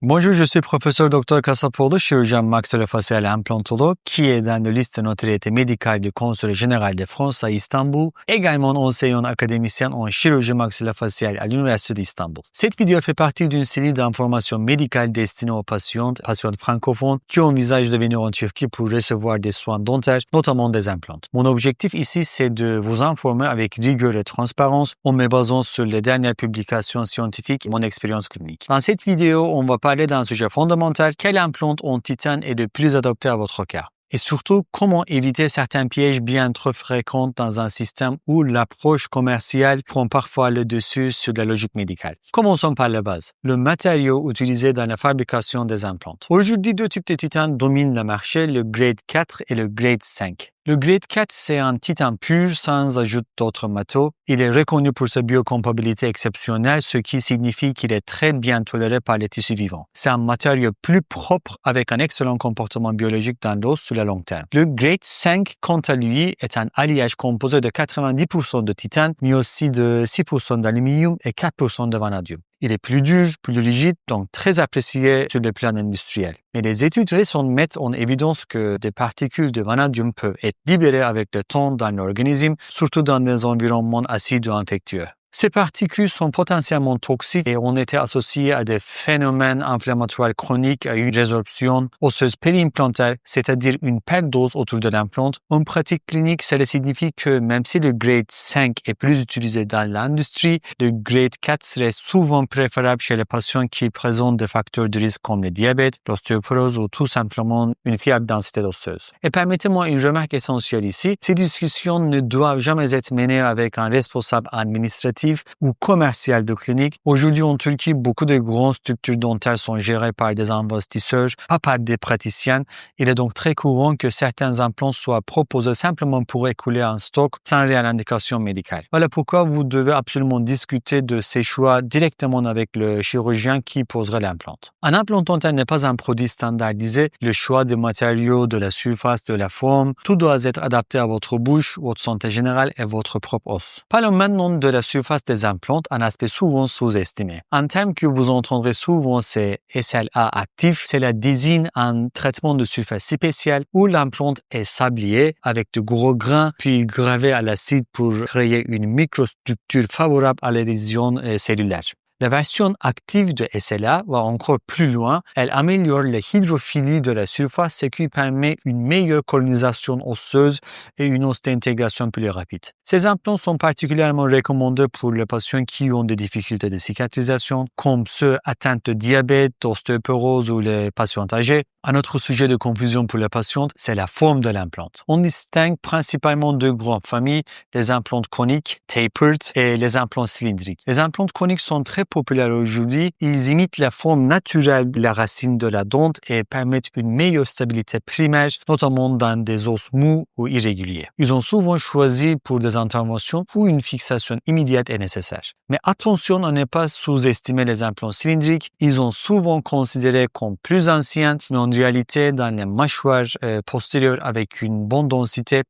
Bonjour, je suis professeur Dr Kasapoğlu, chirurgien maxillofacial et implantologue qui est dans la liste de notoriété médicale du Consulat général de France à Istanbul, également enseignant académicien en chirurgie maxillofaciale à l'Université d'Istanbul. Cette vidéo fait partie d'une série d'informations médicales destinées aux patients francophones qui envisagent de venir en Turquie pour recevoir des soins dentaires, notamment des implants. Mon objectif ici, c'est de vous informer avec rigueur et transparence en me basant sur les dernières publications scientifiques et mon expérience clinique. Dans cette vidéo, on va parler d'un sujet fondamental, quel implant en titane est le plus adapté à votre cas? Et surtout, comment éviter certains pièges bien trop fréquents dans un système où l'approche commerciale prend parfois le dessus sur la logique médicale. Commençons par la base, le matériau utilisé dans la fabrication des implants. Aujourd'hui, deux types de titane dominent le marché, le grade 4 et le grade 5. Le grade 4, c'est un titane pur sans ajout d'autres métaux. Il est reconnu pour sa biocompatibilité exceptionnelle, ce qui signifie qu'il est très bien toléré par les tissus vivants. C'est un matériau plus propre avec un excellent comportement biologique dans l'os sur le long terme. Le grade 5, quant à lui, est un alliage composé de 90% de titane, mais aussi de 6% d'aluminium et 4% de vanadium. Il est plus dur, plus rigide, donc très apprécié sur le plan industriel. Mais les études récentes mettent en évidence que des particules de vanadium peuvent être libérées avec le temps dans l'organisme, surtout dans des environnements acides ou infectieux. Ces particules sont potentiellement toxiques et ont été associées à des phénomènes inflammatoires chroniques, à une résorption osseuse périimplantaire, c'est-à-dire une perte d'os autour de l'implant. En pratique clinique, cela signifie que même si le grade 5 est plus utilisé dans l'industrie, le grade 4 serait souvent préférable chez les patients qui présentent des facteurs de risque comme le diabète, l'ostéoporose ou tout simplement une faible densité osseuse. Et permettez-moi une remarque essentielle ici, ces discussions ne doivent jamais être menées avec un responsable administratif ou commercial de clinique. Aujourd'hui en Turquie, beaucoup de grandes structures dentaires sont gérées par des investisseurs, pas par des praticiens. Il est donc très courant que certains implants soient proposés simplement pour écouler un stock sans réelle indication médicale. Voilà pourquoi vous devez absolument discuter de ces choix directement avec le chirurgien qui posera l'implant. Un implant dentaire n'est pas un produit standardisé. Le choix des matériaux, de la surface, de la forme, tout doit être adapté à votre bouche, votre santé générale et votre propre os. Parlons maintenant de la surface des implants, un aspect souvent sous-estimé. Un terme que vous entendrez souvent, c'est SLA actif. Cela désigne un traitement de surface spécial où l'implant est sablé avec de gros grains puis gravé à l'acide pour créer une microstructure favorable à l'érosion cellulaire. La version active de SLA va encore plus loin. Elle améliore la hydrophilie de la surface, ce qui permet une meilleure colonisation osseuse et une ostéo-intégration plus rapide. Ces implants sont particulièrement recommandés pour les patients qui ont des difficultés de cicatrisation, comme ceux atteints de diabète, d'ostéoporose ou les patients âgés. Un autre sujet de confusion pour les patients, c'est la forme de l'implant. On distingue principalement deux grandes familles, les implants coniques, tapered, et les implants cylindriques. Les implants coniques sont très populaires aujourd'hui. Ils imitent la forme naturelle de la racine de la dent et permettent une meilleure stabilité primaire, notamment dans des os mous ou irréguliers. Ils ont souvent choisi pour des interventions où une fixation immédiate est nécessaire. Mais attention à ne pas sous-estimer les implants cylindriques. Ils sont souvent considérés comme plus anciens, mais en réalité, dans les mâchoires postérieures avec une bonne densité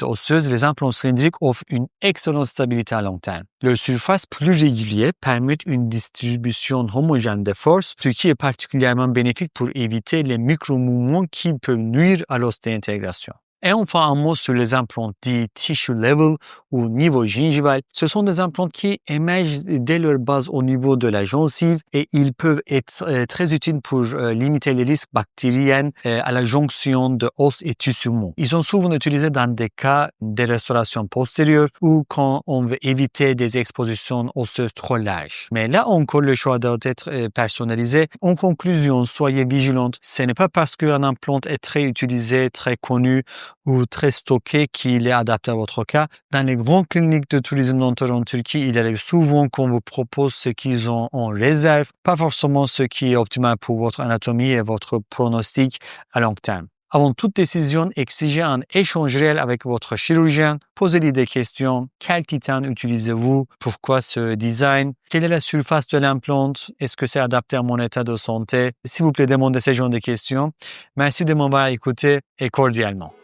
osseuse, les implants cylindriques offrent une excellente stabilité à long terme. Leur surface plus régulière permet une distribution homogène des forces, ce qui est particulièrement bénéfique pour éviter les micro-mouvements qui peuvent nuire à l'ostéo-intégration. Et enfin, un mot sur les implants dits tissue level ou niveau gingival. Ce sont des implants qui émergent dès leur base au niveau de la gencive et ils peuvent être très utiles pour limiter les risques bactériens à la jonction de os et tissus mous. Ils sont souvent utilisés dans des cas de restauration postérieure ou quand on veut éviter des expositions osseuses trop larges. Mais là encore, le choix doit être personnalisé. En conclusion, soyez vigilantes. Ce n'est pas parce qu'un implant est très utilisé, très connu ou très stocké qu'il est adapté à votre cas. Dans les grandes cliniques de tourisme dentaire en Turquie, il arrive souvent qu'on vous propose ce qu'ils ont en réserve, pas forcément ce qui est optimal pour votre anatomie et votre pronostic à long terme. Avant toute décision, exigez un échange réel avec votre chirurgien. Posez-lui des questions. Quel titane utilisez-vous? Pourquoi ce design? Quelle est la surface de l'implant? Est-ce que c'est adapté à mon état de santé? S'il vous plaît, demandez ces genres de questions. Merci de m'avoir écouté et cordialement.